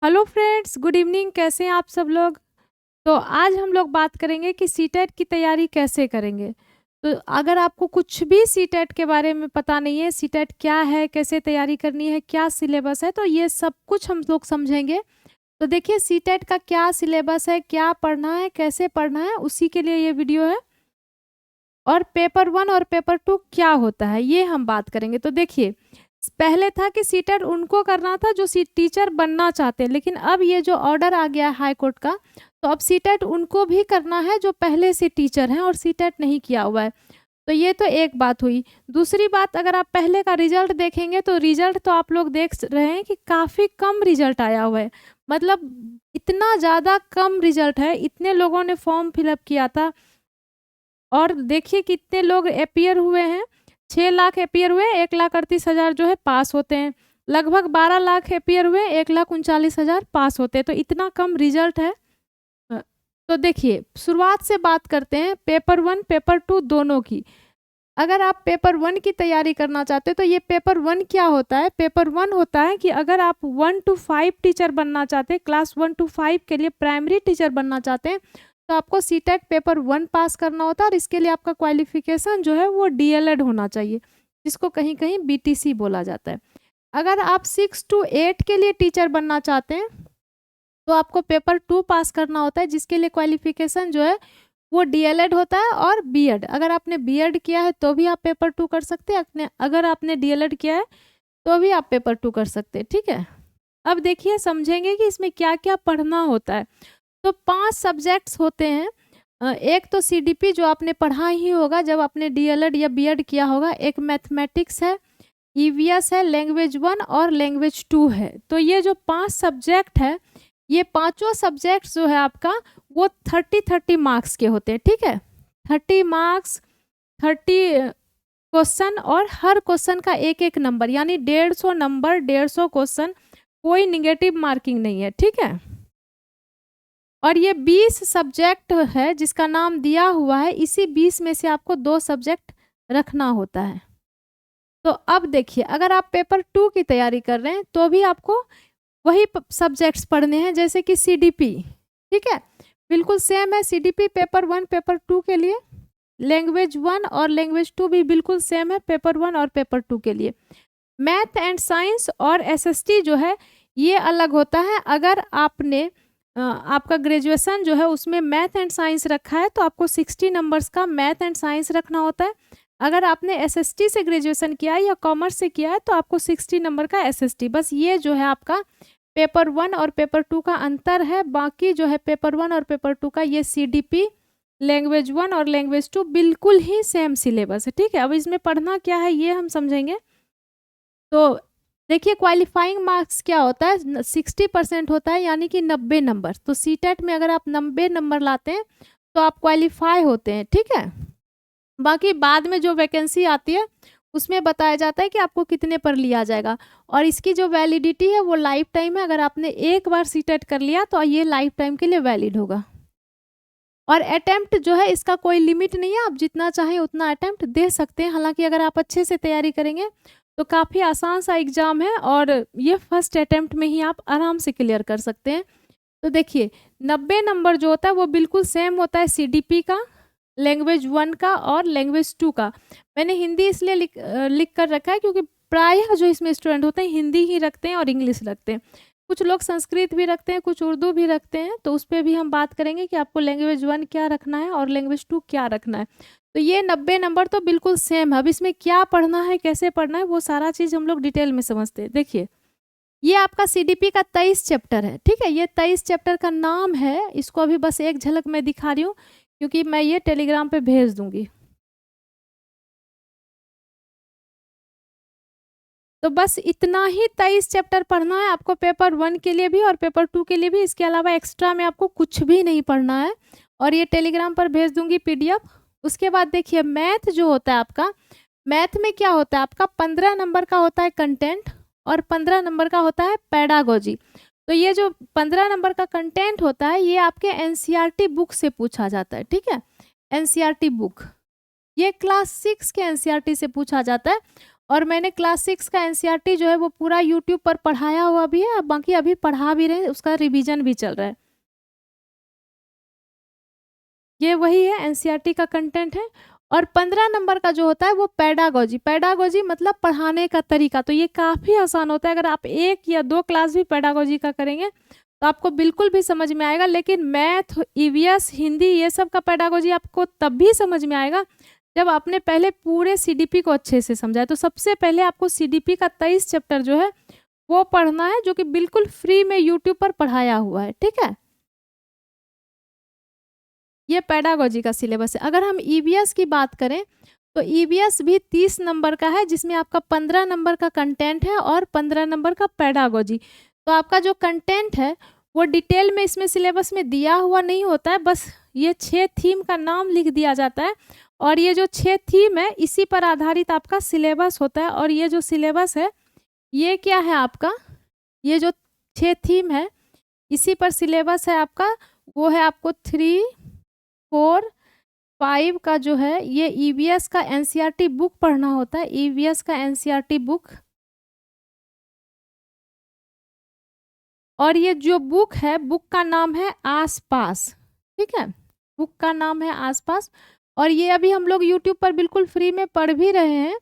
Hello friends, good evening. कैसे हैं आप सब लोग। तो आज हम लोग बात करेंगे कि सीटेट की तैयारी कैसे करेंगे। तो अगर आपको कुछ भी सीटेट के बारे में पता नहीं है, सीटेट क्या है, कैसे तैयारी करनी है, क्या सिलेबस है, तो ये सब कुछ हम लोग समझेंगे। तो देखिए सीटेट का क्या सिलेबस है, क्या पढ़ना है, कैसे पढ़ना है, उसी के लिए ये वीडियो है। और पेपर 1 और पेपर 2 क्या होता है ये हम बात करेंगे। तो देखिए पहले था कि सीटेट उनको करना था जो टीचर बनना चाहते हैं, लेकिन अब ये जो ऑर्डर आ गया है हाई कोर्ट का, तो अब सीटेट उनको भी करना है जो पहले से टीचर हैं और सीटेट नहीं किया हुआ है। तो ये तो एक बात हुई। दूसरी बात, अगर आप पहले का रिजल्ट देखेंगे तो रिजल्ट तो आप लोग देख रहे हैं कि काफ़ी कम रिजल्ट आया हुआ है। मतलब इतना ज़्यादा कम रिजल्ट है, इतने लोगों ने फॉर्म फिलअप किया था और देखिए कितने लोग अपियर हुए हैं। 6 लाख अपियर हुए, 1,38,000 जो है पास होते हैं। लगभग 12 लाख अपियर हुए, 1,39,000 पास होते हैं। तो इतना कम रिजल्ट है। अ, तो देखिए शुरुआत से बात करते हैं पेपर 1 पेपर 2 दोनों की। अगर आप पेपर 1 की तैयारी करना चाहते हो तो ये पेपर 1 क्या होता है। पेपर 1 होता है कि अगर आप 1 to 5 टीचर बनना चाहते हैं, क्लास 1 to 5 के लिए प्राइमरी टीचर बनना चाहते हैं, तो आपको सीटेट पेपर 1 पास करना होता है। और इसके लिए आपका क्वालिफिकेशन जो है वो डीएलएड होना चाहिए, जिसको कहीं कहीं बीटीसी बोला जाता है। अगर आप 6 to 8 के लिए टीचर बनना चाहते हैं तो आपको पेपर 2 पास करना होता है, जिसके लिए क्वालिफिकेशन जो है वो डीएलएड होता है और बीएड। अगर आपने बीएड किया है तो भी आप पेपर 2 कर सकते हैं, अगर आपने डीएलएड किया है तो भी आप पेपर 2 कर सकते हैं। ठीक है, अब देखिए समझेंगे कि इसमें क्या क्या पढ़ना होता है। तो 5 सब्जेक्ट्स होते हैं। एक तो सीडीपी जो आपने पढ़ा ही होगा जब आपने डीएलएड या बीएड किया होगा। एक मैथमेटिक्स है, ईवीएस है, लैंग्वेज 1 और लैंग्वेज 2 है। तो ये जो 5 सब्जेक्ट है, ये पांचों सब्जेक्ट्स जो है आपका वो 30-30 मार्क्स के होते हैं। ठीक है, 30 मार्क्स, 30 क्वेश्चन और हर क्वेश्चन का एक एक नंबर, यानी 150 नंबर, 150 क्वेश्चन, कोई निगेटिव मार्किंग नहीं है। ठीक है, और ये 20 सब्जेक्ट है जिसका नाम दिया हुआ है। इसी 20 में से आपको 2 सब्जेक्ट रखना होता है। तो अब देखिए अगर आप पेपर 2 की तैयारी कर रहे हैं तो भी आपको वही सब्जेक्ट्स पढ़ने हैं जैसे कि सीडीपी। ठीक है, बिल्कुल सेम है सीडीपी पेपर 1 पेपर 2 के लिए। लैंग्वेज 1 और लैंग्वेज 2 भी बिल्कुल सेम है पेपर 1 और पेपर 2 के लिए। मैथ एंड साइंस और एसएसटी जो है ये अलग होता है। अगर आपने आपका ग्रेजुएशन जो है उसमें मैथ एंड साइंस रखा है तो आपको 60 नंबर्स का मैथ एंड साइंस रखना होता है। अगर आपने एसएसटी से ग्रेजुएशन किया है या कॉमर्स से किया है तो आपको 60 नंबर का एसएसटी। बस ये जो है आपका पेपर 1 और पेपर 2 का अंतर है। बाकी जो है पेपर 1 और पेपर 2 का ये सीडीपी, लैंग्वेज 1 और लैंग्वेज 2 बिल्कुल ही सेम सिलेबस है। ठीक है, अब इसमें पढ़ना क्या है ये हम समझेंगे। तो देखिए क्वालिफाइंग मार्क्स क्या होता है, 60% होता है, यानी कि 90 नंबर। तो सीटेट में अगर आप 90 नंबर लाते हैं तो आप क्वालिफाई होते हैं। ठीक है, बाकी बाद में जो वैकेंसी आती है उसमें बताया जाता है कि आपको कितने पर लिया जाएगा। और इसकी जो वैलिडिटी है वो लाइफ टाइम है। अगर आपने एक बार सीटेट कर लिया तो ये लाइफ टाइम के लिए वैलिड होगा। और अटेम्प्ट जो है इसका कोई लिमिट नहीं है, आप जितना चाहें उतना अटेम्प्ट दे सकते हैं। हालांकि अगर आप अच्छे से तैयारी करेंगे तो काफ़ी आसान सा एग्ज़ाम है और ये फर्स्ट अटेम्प्ट में ही आप आराम से क्लियर कर सकते हैं। तो देखिए 90 नंबर जो होता है वो बिल्कुल सेम होता है सीडीपी का, लैंग्वेज 1 का और लैंग्वेज 2 का। मैंने हिंदी इसलिए लिख कर रखा है क्योंकि प्रायः जो इसमें स्टूडेंट होते हैं हिंदी ही रखते हैं और इंग्लिश रखते हैं। कुछ लोग संस्कृत भी रखते हैं, कुछ उर्दू भी रखते हैं। तो उस पर भी हम बात करेंगे कि आपको लैंग्वेज 1 क्या रखना है और लैंग्वेज 2 क्या रखना है। तो ये 90 नंबर तो बिल्कुल सेम है। अब इसमें क्या पढ़ना है, कैसे पढ़ना है, वो सारा चीज़ हम लोग डिटेल में समझते हैं। देखिए ये आपका सीडीपी का 23 चैप्टर है। ठीक है, ये 23 चैप्टर का नाम है। इसको अभी बस एक झलक मैं दिखा रही हूँ क्योंकि मैं ये टेलीग्राम पे भेज दूंगी। तो बस इतना ही 23 चैप्टर पढ़ना है आपको पेपर 1 के लिए भी और पेपर 2 के लिए भी। इसके अलावा एक्स्ट्रा में आपको कुछ भी नहीं पढ़ना है और ये टेलीग्राम पर भेज दूंगी पीडीएफ। उसके बाद देखिए मैथ जो होता है आपका, मैथ में क्या होता है आपका 15 नंबर का होता है कंटेंट और 15 नंबर का होता है पेडागोजी। तो ये जो 15 नंबर का कंटेंट होता है ये आपके एनसीईआरटी बुक से पूछा जाता है। ठीक है, एनसीईआरटी बुक ये क्लास 6 के एनसीईआरटी से पूछा जाता है। और मैंने क्लास 6 का एनसीईआरटी जो है वो पूरा यूट्यूब पर पढ़ाया हुआ भी है, बाकी अभी पढ़ा भी रहे हैं, उसका रिवीजन भी चल रहा है। ये वही है, एनसीईआरटी का कंटेंट है। और 15 नंबर का जो होता है वो पेडागोजी। पेडागोजी मतलब पढ़ाने का तरीका। तो ये काफ़ी आसान होता है, अगर आप 1 या 2 क्लास भी पेडागोजी का करेंगे तो आपको बिल्कुल भी समझ में आएगा। लेकिन मैथ, ईवीएस, हिंदी, ये सब का पेडागोजी आपको तब भी समझ में आएगा जब आपने पहले पूरे सीडीपी को अच्छे से समझा है। तो सबसे पहले आपको सीडीपी का 23 चैप्टर जो है वो पढ़ना है, जो कि बिल्कुल फ्री में यूट्यूब पर पढ़ाया हुआ है, ठीक है। ये पेडागोजी का सिलेबस है। अगर हम ईवीएस की बात करें तो ईवीएस भी 30 नंबर का है, जिसमें आपका 15 नंबर का कंटेंट है और 15 नंबर का पेडागोजी। तो आपका जो कंटेंट है वो डिटेल में इसमें सिलेबस में दिया हुआ नहीं होता है, बस ये 6 थीम का नाम लिख दिया जाता है और ये जो 6 थीम है इसी पर आधारित आपका सिलेबस होता है। और ये जो सिलेबस है ये क्या है आपका, ये जो 6 थीम है इसी पर सिलेबस है आपका, वो है आपको 3, 4, 5 का जो है ये ईवीएस का एनसीईआरटी बुक पढ़ना होता है। ईवीएस का एनसीईआरटी बुक, और ये जो बुक है बुक का नाम है आसपास, ठीक है, बुक का नाम है आसपास। और ये अभी हम लोग यूट्यूब पर बिल्कुल फ्री में पढ़ भी रहे हैं।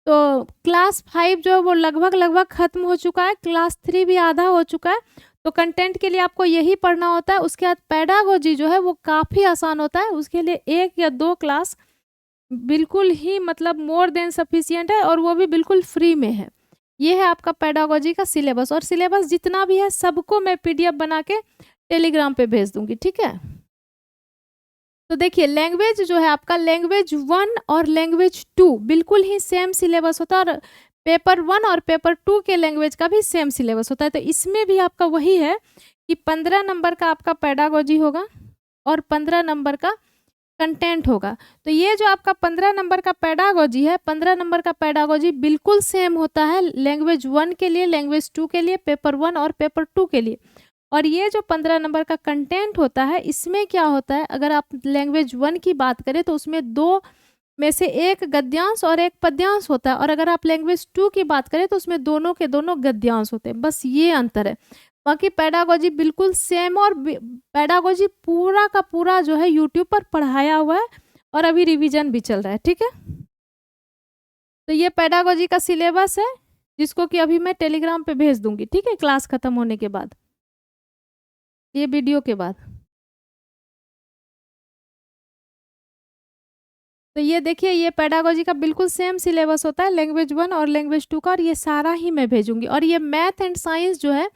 तो क्लास 5 जो है वो लगभग खत्म हो चुका है, क्लास 3 भी आधा हो चुका है। तो कंटेंट के लिए आपको यही पढ़ना होता है। उसके बाद पेडागोजी जो है वो काफ़ी आसान होता है, उसके लिए 1 या 2 क्लास बिल्कुल ही मतलब मोर देन सफिशियंट है, और वो भी बिल्कुल फ्री में है। ये है आपका पेडागोजी का सिलेबस, और सिलेबस जितना भी है सबको मैं पीडीएफ बना के टेलीग्राम पे भेज दूंगी, ठीक है। तो देखिए लैंग्वेज जो है आपका, लैंग्वेज 1 और लैंग्वेज 2 बिल्कुल ही सेम सिलेबस होता है, और पेपर 1 और पेपर 2 के लैंग्वेज का भी सेम सिलेबस होता है। तो इसमें भी आपका वही है कि 15 नंबर का आपका पेडागोजी होगा और 15 नंबर का कंटेंट होगा। तो ये जो आपका 15 नंबर का पेडागोजी है, 15 नंबर का पेडागोजी बिल्कुल सेम होता है लैंग्वेज 1 के लिए, लैंग्वेज 2 के लिए, पेपर 1 और पेपर 2 के लिए। और ये जो 15 नंबर का कंटेंट होता है इसमें क्या होता है, अगर आप लैंग्वेज 1 की बात करें तो उसमें 2 में से 1 गद्यांश और 1 पद्यांश होता है, और अगर आप लैंग्वेज 2 की बात करें तो उसमें दोनों के दोनों गद्यांश होते हैं, बस ये अंतर है। बाकी पेडागोजी बिल्कुल सेम, और पेडागोजी पूरा का पूरा जो है यूट्यूब पर पढ़ाया हुआ है और अभी रिवीजन भी चल रहा है, ठीक है। तो ये पेडागोजी का सिलेबस है, जिसको कि अभी मैं टेलीग्राम पे भेज दूंगी, ठीक है, क्लास खत्म होने के बाद, ये वीडियो के बाद। तो ये देखिए ये पेडागोजी का बिल्कुल सेम सिलेबस होता है लैंग्वेज 1 और लैंग्वेज 2 का, और ये सारा ही मैं भेजूंगी। और ये मैथ एंड साइंस जो है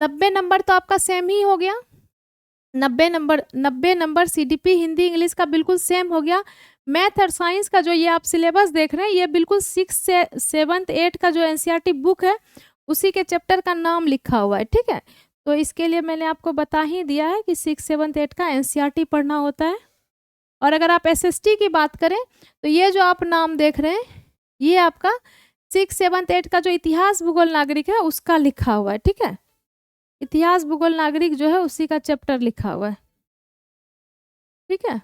90 नंबर तो आपका सेम ही हो गया, 90 नंबर सीडीपी हिंदी इंग्लिश का बिल्कुल सेम हो गया। मैथ और साइंस का जो ये आप सिलेबस देख रहे हैं ये बिल्कुल 6 से 7th 8 का जो एनसीईआरटी बुक है उसी के चैप्टर का नाम लिखा हुआ है, ठीक है। तो इसके लिए मैंने आपको बता ही दिया है कि 6, 7th 8 का एनसीईआरटी पढ़ना होता है। और अगर आप एसएसटी की बात करें तो ये जो आप नाम देख रहे हैं ये आपका 6, 7th 8 का जो इतिहास भूगोल नागरिक है उसका लिखा हुआ है, ठीक है। इतिहास भूगोल नागरिक जो है उसी का चैप्टर लिखा हुआ है, ठीक है।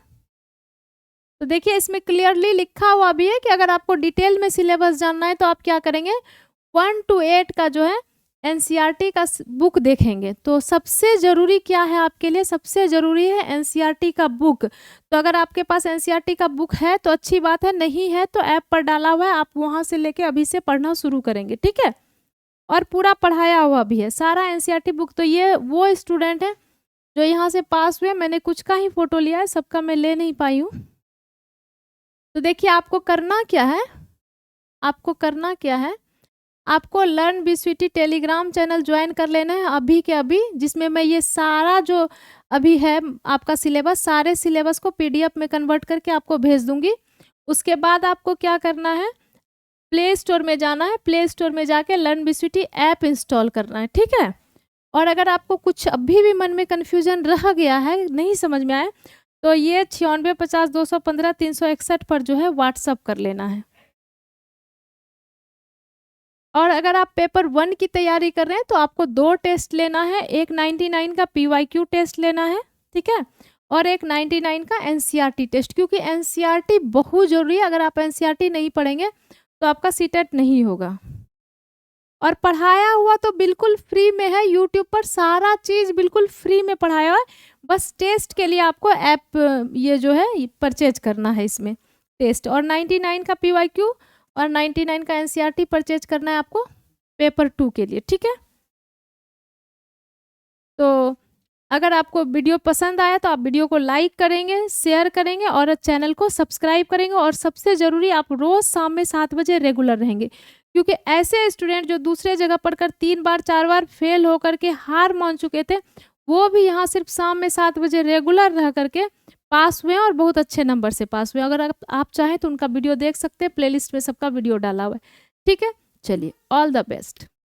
तो देखिए इसमें क्लियरली लिखा हुआ भी है कि अगर आपको डिटेल में सिलेबस जानना है तो आप क्या करेंगे, 1 to 8 का जो है एनसीईआरटी का बुक देखेंगे। तो सबसे ज़रूरी क्या है आपके लिए, सबसे ज़रूरी है एनसीईआरटी का बुक। तो अगर आपके पास एनसीईआरटी का बुक है तो अच्छी बात है, नहीं है तो ऐप पर डाला हुआ है, आप वहाँ से लेके अभी से पढ़ना शुरू करेंगे, ठीक है। और पूरा पढ़ाया हुआ भी है सारा एनसीईआरटी बुक। तो ये वो स्टूडेंट है जो यहाँ से पास हुए, मैंने कुछ का ही फोटो लिया है, सबका मैं ले नहीं पाई हूँ। तो देखिए आपको करना क्या है, आपको करना क्या है, आपको लर्न बीस्वीटी टेलीग्राम चैनल ज्वाइन कर लेना है अभी के अभी, जिसमें मैं ये सारा जो अभी है आपका सिलेबस, सारे सिलेबस को पीडीएफ में कन्वर्ट करके आपको भेज दूंगी। उसके बाद आपको क्या करना है, प्ले स्टोर में जाना है, प्ले स्टोर में जाके लर्न बीस्वीटी ऐप इंस्टॉल करना है, ठीक है। और अगर आपको कुछ अभी भी मन में कन्फ्यूजन रह गया है, नहीं समझ में आए, तो ये 96 50 215 361 पर जो है व्हाट्सअप कर लेना है। और अगर आप पेपर 1 की तैयारी कर रहे हैं तो आपको 2 टेस्ट लेना है, एक 99 का पीवाईक्यू टेस्ट लेना है, ठीक है, और एक 99 का एनसीईआरटी टेस्ट, क्योंकि एनसीईआरटी बहुत जरूरी है। अगर आप एनसीईआरटी नहीं पढ़ेंगे तो आपका सीटेट नहीं होगा। और पढ़ाया हुआ तो बिल्कुल फ्री में है, यूट्यूब पर सारा चीज़ बिल्कुल फ्री में पढ़ाया हुआ है। बस टेस्ट के लिए आपको ऐप ये जो है परचेज करना है इसमें टेस्ट, और 99 का PYQ और 99 का NCERT परचेज करना है आपको पेपर 2 के लिए, ठीक है। तो अगर आपको वीडियो पसंद आया तो आप वीडियो को लाइक करेंगे, शेयर करेंगे और चैनल को सब्सक्राइब करेंगे, और सबसे ज़रूरी आप रोज़ शाम में 7 बजे रेगुलर रहेंगे, क्योंकि ऐसे स्टूडेंट जो दूसरे जगह पढ़कर 3 बार 4 बार फेल होकर के हार मान चुके थे, वो भी यहाँ सिर्फ शाम में 7 बजे रेगुलर रह करके पास हुए और बहुत अच्छे नंबर से पास हुए। अगर आप चाहें तो उनका वीडियो देख सकते हैं, प्लेलिस्ट में सबका वीडियो डाला हुआ है, ठीक है। चलिए, ऑल द बेस्ट।